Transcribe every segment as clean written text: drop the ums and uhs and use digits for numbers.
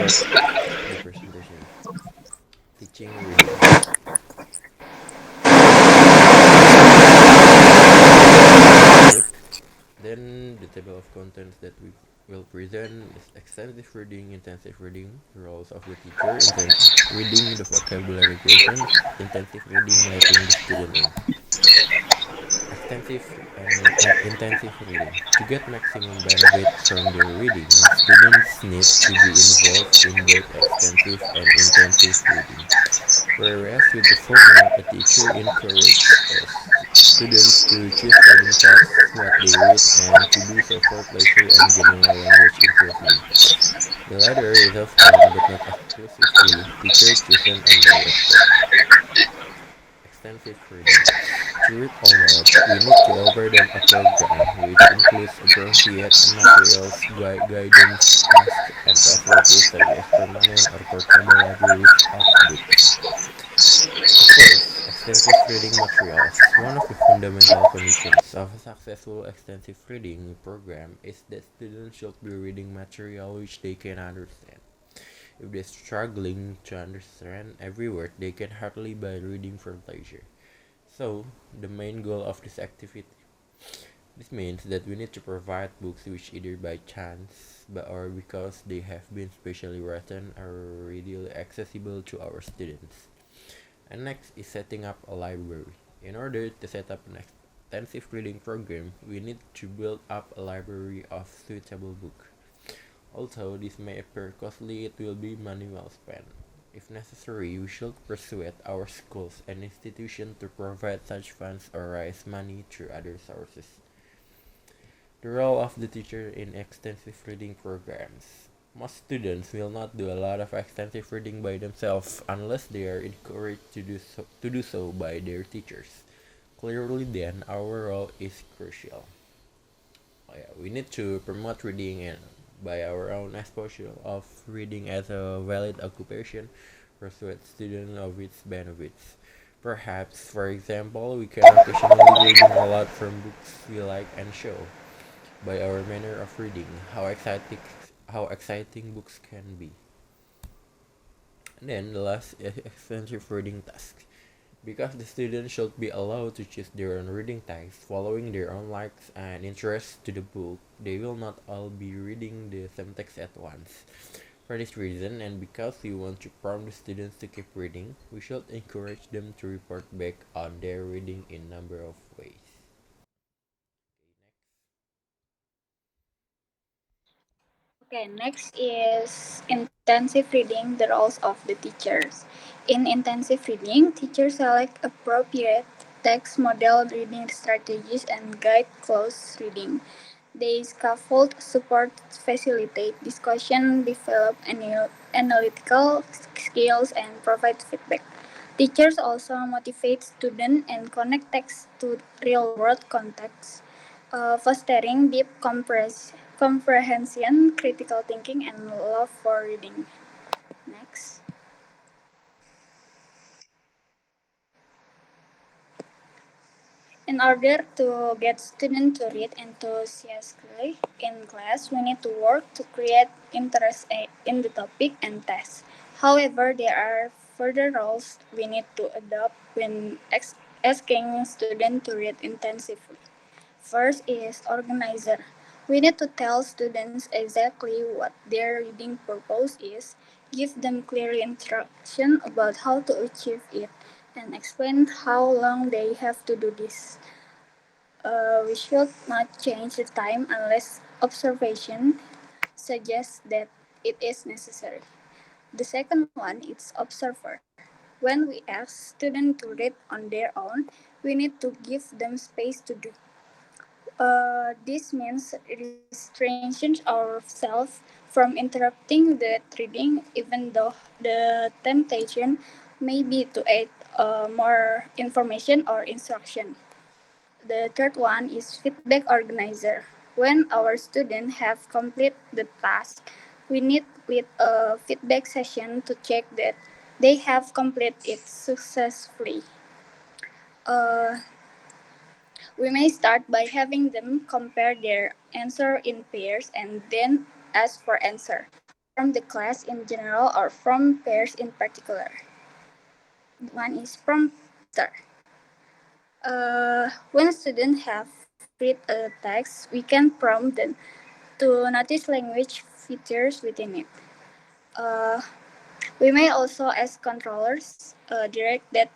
start the presentation. Teaching reading. Good. Then the table of contents that we will present is extensive reading, intensive reading, roles of the teacher, reading the vocabulary questions, intensive reading letting the student in. Extensive and intensive reading. To get maximum benefit from their reading, students need to be involved in both extensive and intensive reading. Whereas with the former, a teacher encourages students to choose reading tasks, what they read, and to do so for pleasure and general language improvement. The latter is often, but not exclusively, teacher chosen and directed. Extensive reading. To read aloud, we need to offer them a program which includes appropriate materials, guidance, tasks, and facilities such as permanent or portable libraries of books. First, extensive reading materials. One of the fundamental conditions of a successful extensive reading program is that students should be reading material which they can understand. If they're struggling to understand every word, they can hardly by reading for pleasure. So, the main goal of this activity. This means that we need to provide books which either by chance or because they have been specially written are readily accessible to our students. And next is setting up a library. In order to set up an extensive reading program, we need to build up a library of suitable books. Although this may appear costly, it will be money well spent. If necessary, we should persuade our schools and institutions to provide such funds or raise money through other sources. The role of the teacher in extensive reading programs. Most students will not do a lot of extensive reading by themselves unless they are encouraged to do so by their teachers. Clearly then, our role is crucial. We need to promote reading and by our own exposure of reading as a valid occupation, persuade students of its benefits. Perhaps, for example, we can occasionally reading a lot from books we like and show by our manner of reading how exciting books can be. And then the last is extensive reading task. Because the students should be allowed to choose their own reading tasks, following their own likes and interests to the book, they will not all be reading the same text at once. For this reason, and because we want to prompt the students to keep reading, we should encourage them to report back on their reading in a number of ways. Okay, next is intensive reading, the roles of the teachers. In intensive reading, teachers select appropriate text model reading strategies and guide close reading. They scaffold, support, facilitate discussion, develop analytical skills, and provide feedback. Teachers also motivate students and connect text to real world context, fostering deep comprehension, critical thinking, and love for reading. Next. In order to get students to read enthusiastically in class, we need to work to create interest in the topic and test. However, there are further roles we need to adopt when asking students to read intensively. First is organizer. We need to tell students exactly what their reading purpose is, give them clear instruction about how to achieve it, and explain how long they have to do this. We should not change the time unless observation suggests that it is necessary. The second one is observer. When we ask students to read on their own, we need to give them space to do. This means restraining ourselves from interrupting the reading, even though the temptation may be to add more information or instruction. The third one is feedback organizer. When our students have completed the task, we need with a feedback session to check that they have completed it successfully. Uh, we may start by having them compare their answer in pairs and then ask for answer. from the class in general or from peers in particular. One is prompter. When students have read a text, we can prompt them to notice language features within it. Uh, we may also, as controllers, direct that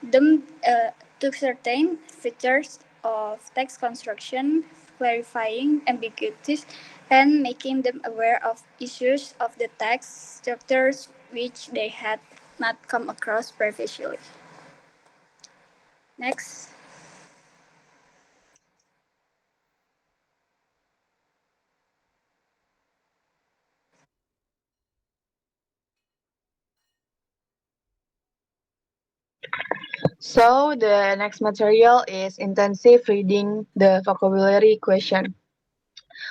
them to certain features of text construction, clarifying ambiguities, and making them aware of issues of the text structures which they had not come across previously. Next. So the next material is intensive reading the vocabulary question.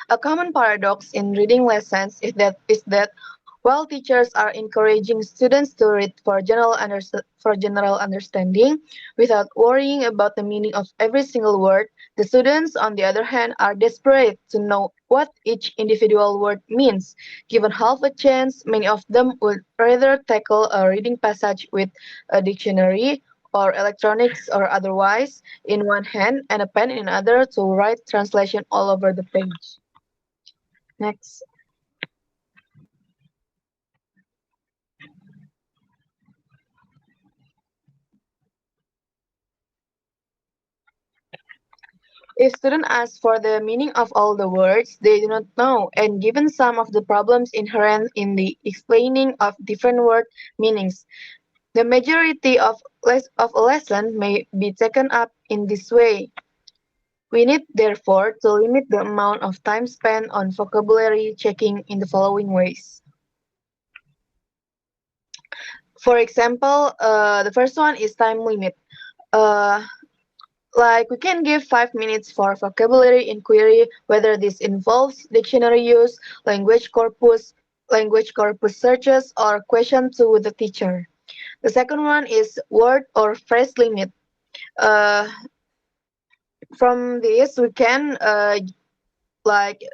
A common paradox in reading lessons is that while teachers are encouraging students to read for general understanding without worrying about the meaning of every single word, the students, on the other hand, are desperate to know what each individual word means. Given half a chance, many of them would rather tackle a reading passage with a dictionary or electronics or otherwise in one hand and a pen in another to write translation all over the page. Next. If students ask for the meaning of all the words, they do not know, and given some of the problems inherent in the explaining of different word meanings, the majority of a lesson may be taken up in this way. We need, therefore, to limit the amount of time spent on vocabulary checking in the following ways. For example, the first one is time limit. Uh, Like we can give 5 minutes for vocabulary inquiry, whether this involves dictionary use, language corpus searches, or question to the teacher. The second one is word or phrase limit. Uh, from this, we can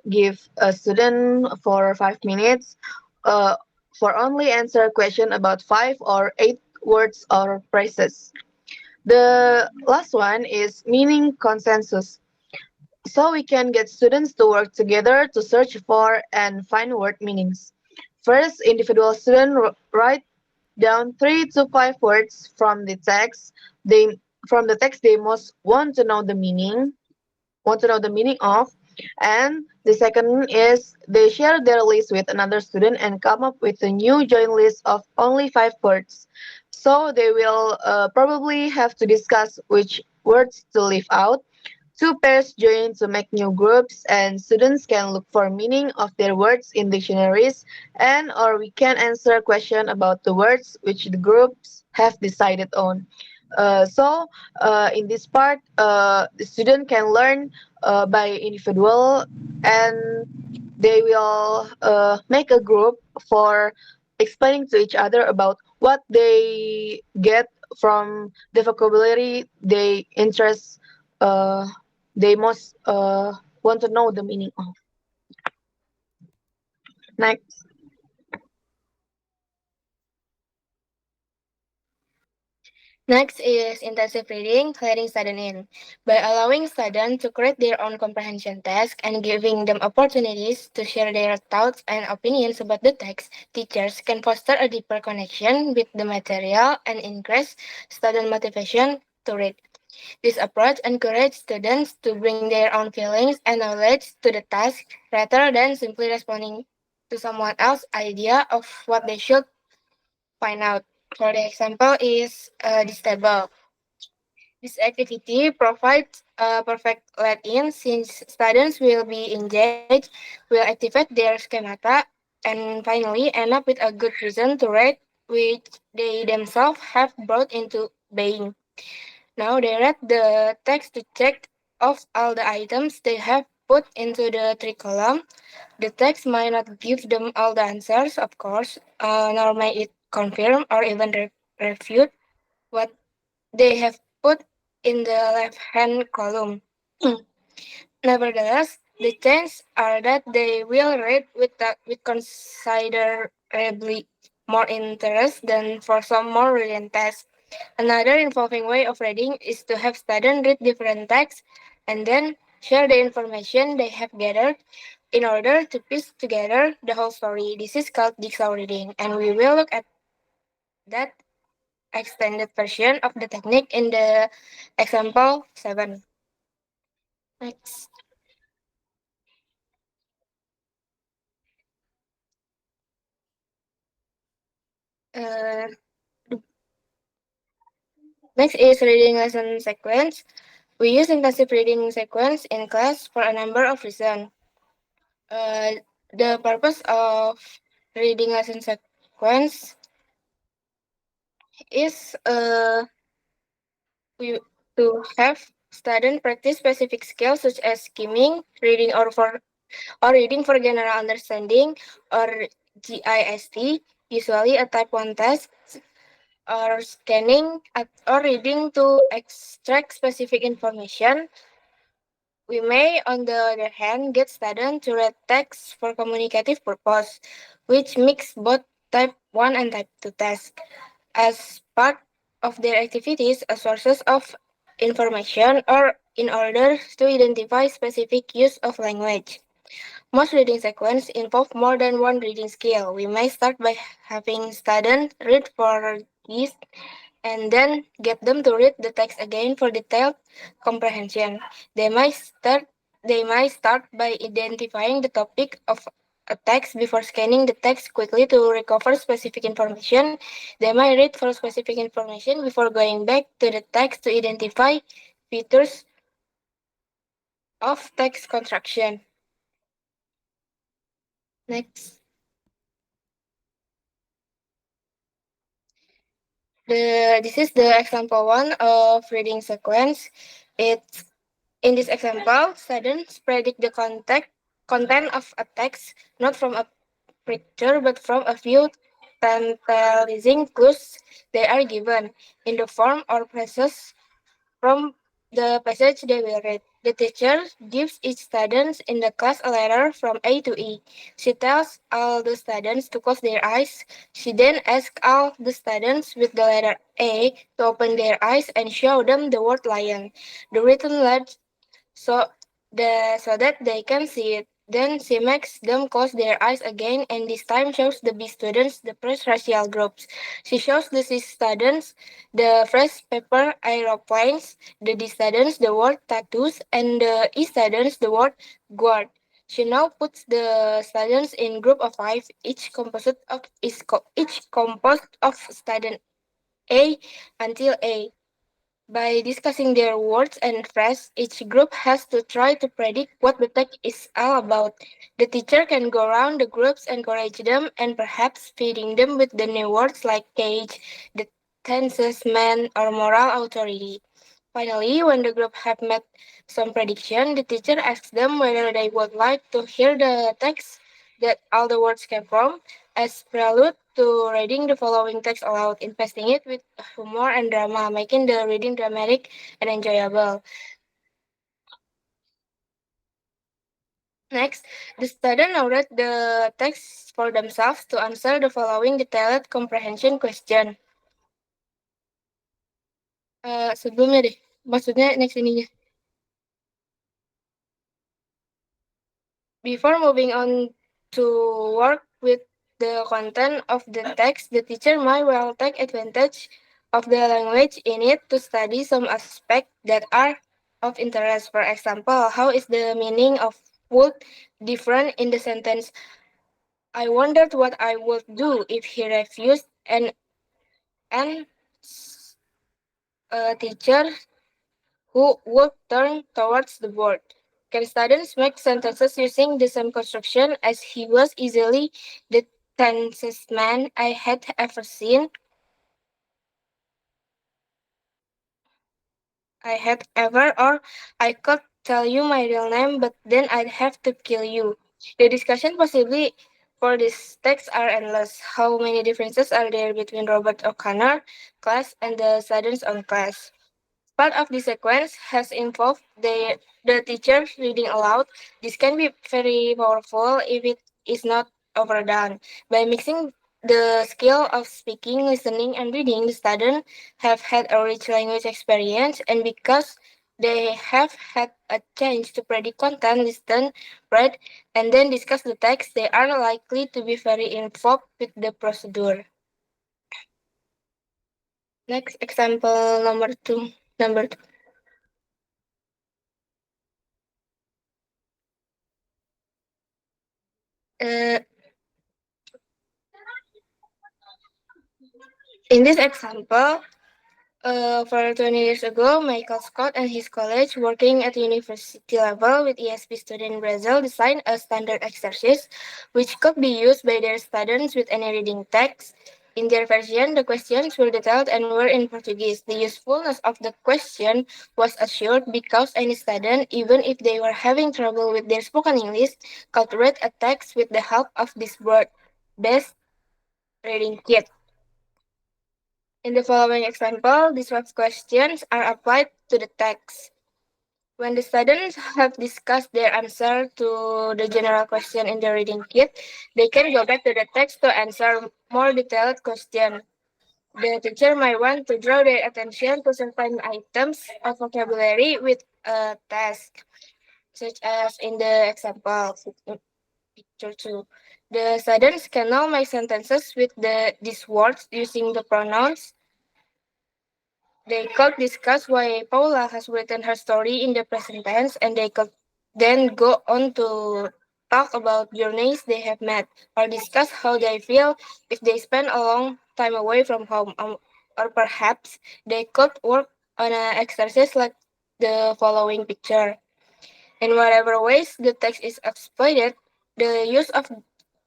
give a student for 5 minutes uh, for only answer question about 5 or 8 words or phrases. The last one is meaning consensus. So we can get students to work together to search for and find word meanings. First, individual students write down 3 to 5 words they most want to know the meaning of, and the second is they share their list with another student and come up with a new joint list of only 5 words. So they will probably have to discuss which words to leave out. Two pairs join to make new groups, and students can look for meaning of their words in dictionaries, and or we can answer question about the words which the groups have decided on. In this part, the student can learn by individual, and they will make a group for explaining to each other about what they get from the vocabulary uh, they most want to know the meaning of. Next. Next is intensive reading, letting students in. By allowing students to create their own comprehension task and giving them opportunities to share their thoughts and opinions about the text, teachers can foster a deeper connection with the material and increase student motivation to read. This approach encourages students to bring their own feelings and knowledge to the task rather than simply responding to someone else's idea of what they should find out. For the example is this table. This activity provides a perfect let-in since students will be engaged, will activate their schemata, and finally end up with a good reason to read which they themselves have brought into being. Now they read the text to check off all the items they have put into the three column. The text might not give them all the answers, of course, nor may it confirm or even refute what they have put in the left hand column. Nevertheless, The chances are that they will read with considerably more interest than for some more brilliant tasks. Another involving way of reading is to have students read different texts and then share the information they have gathered in order to piece together the whole story. This is called jigsaw reading, and we will look at that extended version of the technique in the example 7. Next. Uh, Next is reading lesson sequence. We use intensive reading sequence in class for a number of reasons. Uh, the purpose of reading lesson sequence is we, to have students practice specific skills such as skimming, reading or reading for general understanding, or GIST, usually a type 1 test, or scanning or reading to extract specific information. We may, on the other hand, get students to read text for communicative purpose, which mix both type 1 and type 2 tasks as part of their activities as sources of information or in order to identify specific use of language. Most reading sequences involve more than one reading skill. We may start by having students read for these and then get them to read the text again for detailed comprehension. They might start they might start by identifying the topic of a text before scanning the text quickly to recover specific information. They might read for specific information before going back to the text to identify features of text construction. Next. This is the example one of reading sequence. It's in this example, students predict the content of a text not from a picture but from a few tantalizing clues they are given in the form or phrases from the passage they will read. The teacher gives each student in the class a letter from A to E. She tells all the students to close their eyes. She then asks all the students with the letter A to open their eyes and show them the word lion. The written letter so so that they can see it. Then she makes them close their eyes again and this time shows the B students the first racial groups. She shows the C students the phrase paper aeroplanes, the D students the word tattoos, and the E students the word guard. She now puts the students in group of five, each composed of student A until A. By discussing their words and phrases, each group has to try to predict what the text is all about. The teacher can go around the groups, encourage them, and perhaps feeding them with the new words like cage, the tenses, man, or moral authority. Finally, when the group have made some prediction, the teacher asks them whether they would like to hear the text that all the words came from, as prelude to reading the following text aloud, investing it with humor and drama, making the reading dramatic and enjoyable. Next, the student now read the text for themselves to answer the following detailed comprehension question. Sebelumnya deh, maksudnya next ininya. Before moving on to work with the content of the text, the teacher might well take advantage of the language in it to study some aspects that are of interest. For example, how is the meaning of would different in the sentence? I wondered what I would do if he refused and a teacher who would turn towards the board. Can students make sentences using the same construction as he was easily the tensest man I had ever seen? I had ever, or I could tell you my real name, but then I'd have to kill you. The discussion possibly for this text are endless. How many differences are there between Robert O'Connor class and the students on class? Part of the sequence has involved the teacher reading aloud. This can be very powerful if it is not overdone. By mixing the skill of speaking, listening, and reading, the students have had a rich language experience, and because they have had a chance to predict content, listen, read, and then discuss the text, they are likely to be very involved with the procedure. Next example number two. Number two. Uh, in this example, for 20 years ago, Michael Scott and his college, working at university level with ESP student in Brazil, designed a standard exercise which could be used by their students with any reading text. In their version, the questions were detailed and were in Portuguese. The usefulness of the question was assured because any student, even if they were having trouble with their spoken English, could read a text with the help of this word-based reading kit. In the following example, these five questions are applied to the text. When the students have discussed their answer to the general question in the reading kit, they can go back to the text to answer more detailed questions. The teacher might want to draw their attention to certain items of vocabulary with a task, such as in the example picture 2. The students can now make sentences with these words using the pronouns. They could discuss why Paula has written her story in the present tense, and they could then go on to talk about journeys they have met or discuss how they feel if they spend a long time away from home. Or perhaps they could work on an exercise like the following picture. In whatever ways the text is exploited, the use of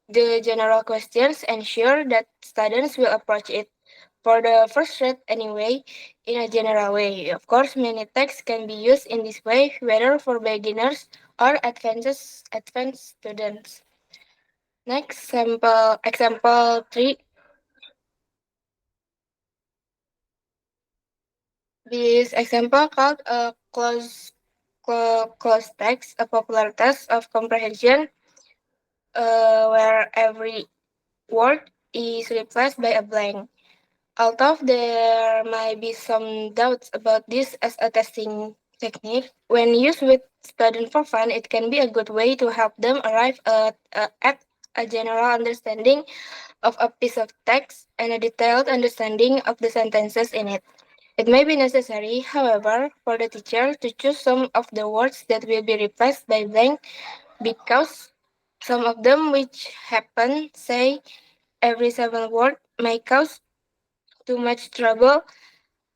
the general questions ensure that students will approach it for the first read anyway in a general way. Of course, many texts can be used in this way, whether for beginners or advanced students. Next example 3. This example called a closed text, a popular test of comprehension where every word is replaced by a blank. Although there might be some doubts about this as a testing technique, when used with students for fun, it can be a good way to help them arrive at a general understanding of a piece of text and a detailed understanding of the sentences in it. It may be necessary, however, for the teacher to choose some of the words that will be replaced by blank because some of them which happen, say, every 7 word may cause too much trouble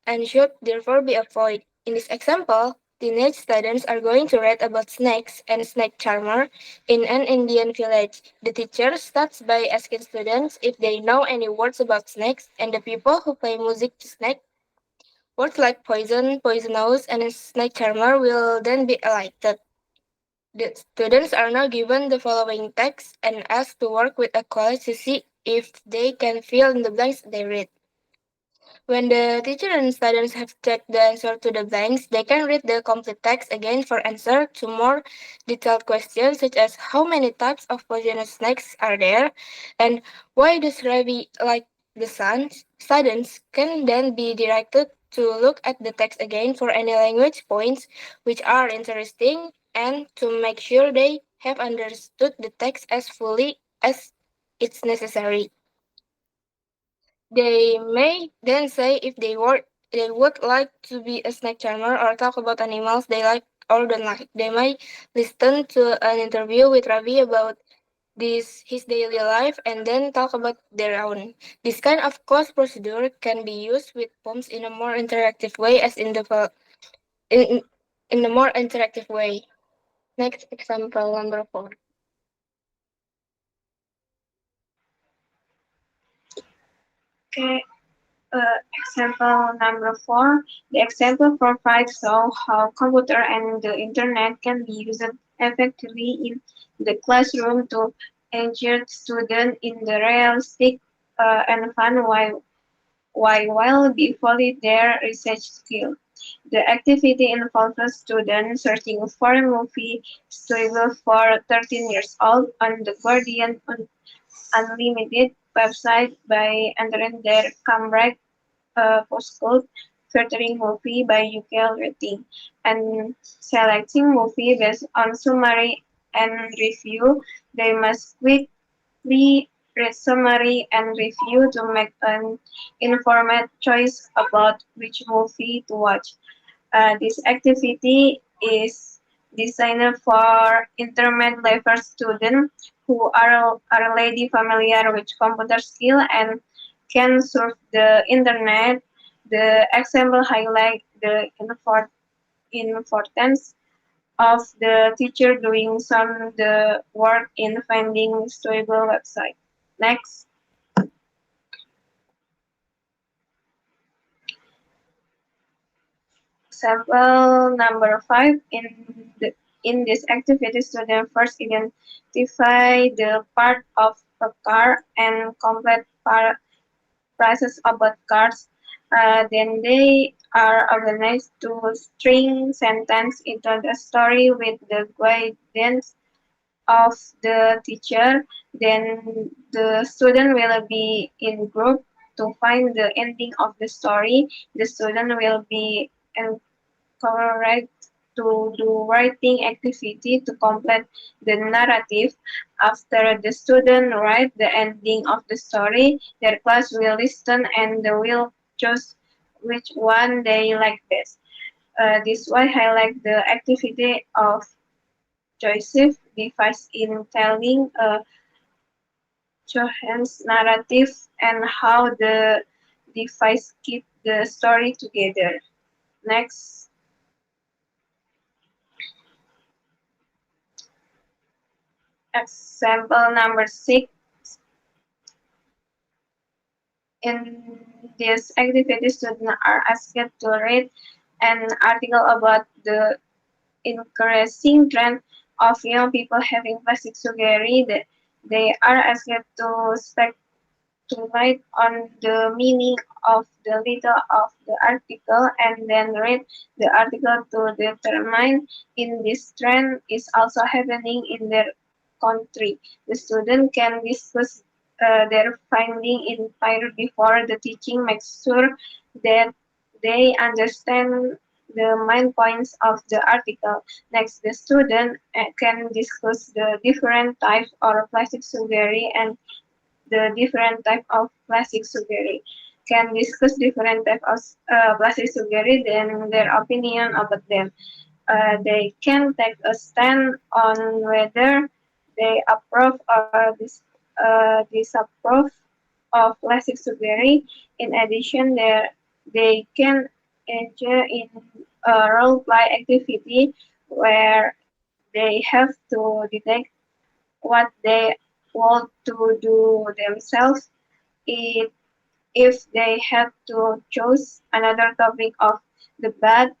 and should therefore be avoided. In this example, teenage students are going to read about snakes and snake charmer in an Indian village. The teacher starts by asking students if they know any words about snakes and the people who play music to snake. Words like poison, poisonous, and snake charmer will then be highlighted. The students are now given the following text and asked to work with a college to see if they can fill in the blanks they read. When the teacher and students have checked the answer to the blanks, they can read the complete text again for answer to more detailed questions such as how many types of poisonous snakes are there and why does rabbit like the sun. Students can then be directed to look at the text again for any language points which are interesting and to make sure they have understood the text as fully as it's necessary. They may then say if they would like to be a snake charmer or talk about animals they like or don't like. They may listen to an interview with Ravi about his daily life and then talk about their own. This kind of closed procedure can be used with poems in a more interactive way as in, in a more interactive way. Next example number 4. Okay, example number 4. The example provides show how computer and the internet can be used effectively in the classroom to engage students in the realistic and fun way. while evaluate their research skill. The activity involves students searching for a movie suitable for 13 years old on the Guardian Unlimited website by entering their Cambridge postcode, filtering movie by UKL rating, and selecting movie based on summary and review. They must quickly read summary and review to make an informed choice about which movie to watch. This activity is designed for intermediate level students who are already familiar with computer skill and can surf the internet. The example highlight the importance of the teacher doing some the work in finding suitable website. Next, example number 5 in this activity, students first identify the part of a car and complete prices about cars. Then they are organized to string sentence into the story with the guidance of the teacher. Then the student will be in group to find the ending of the story. The student will be encouraged to do writing activity to complete the narrative. After the student write the ending of the story, their class will listen and they will choose which one they like best. This why highlight the activity of Joseph device in telling a Johan's narrative and how the device keep the story together. Next, example number 6. In this activity, students are asked to read an article about the increasing trend of young people having plastic surgery. They are asked to speculate on the meaning of the title of the article and then read the article to determine if this trend is also happening in their country. The student can discuss their finding in prior before the teaching, makes sure that they understand the main points of the article. Next, the student can discuss the different types of plastic surgery and the different type of plastic surgery. Can discuss different type of plastic surgery and their opinion about them. They can take a stand on whether they approve or disapprove of plastic surgery. In addition, they can engage in a role play activity where they have to detect what they want to do themselves. It, if they have to choose another topic of debate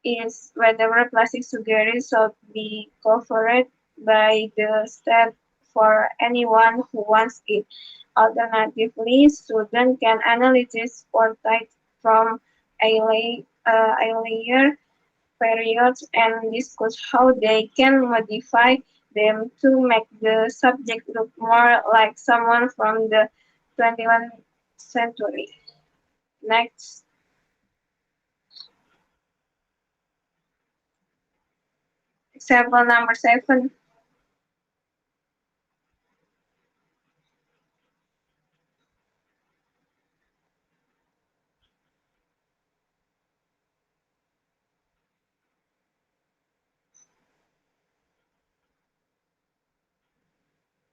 is whether plastic surgery should be covered by the state for anyone who wants it. Alternatively, students can analyze sport types from earlier periods and discuss how they can modify them to make the subject look more like someone from the 21st century. Next, example number 7.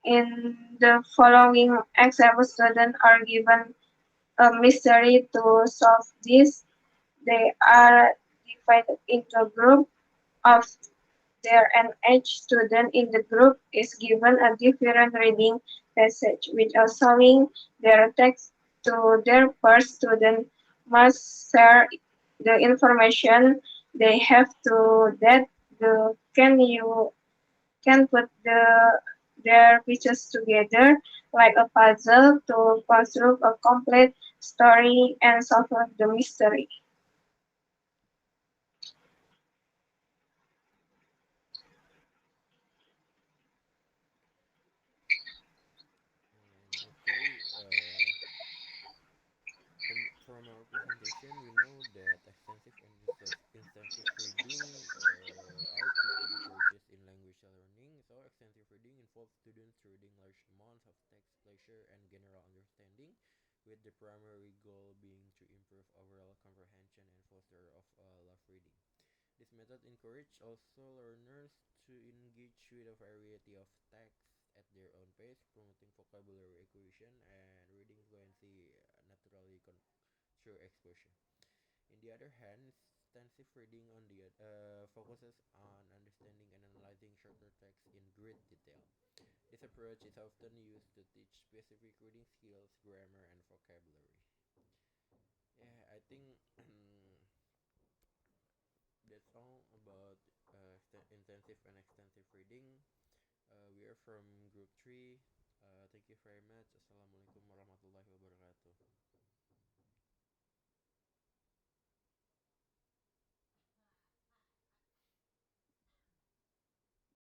In the following example, students are given a mystery to solve this. They are divided into groups of there and each student in the group is given a different reading passage which showing their text to their first student must share the information they have to that the can put their pieces together like a puzzle to construct a complete story, and solve the mystery. Okay, from our presentation, we know that extensive and intensive reading are key to the progress in language learning. So, extensive reading involves students reading large amounts of text, pleasure, and general understanding, with the primary goal being to improve overall comprehension and foster of love reading. This method encourages also learners to engage with a variety of texts at their own pace, promoting vocabulary acquisition and reading fluency naturally through exposure. In the other hand, extensive reading focuses on understanding and analyzing shorter texts in great detail. This approach is often used to teach specific reading skills, grammar, and vocabulary. Yeah, I think that's all about intensive and extensive reading. We are from group 3. Thank you very much. Assalamualaikum warahmatullahi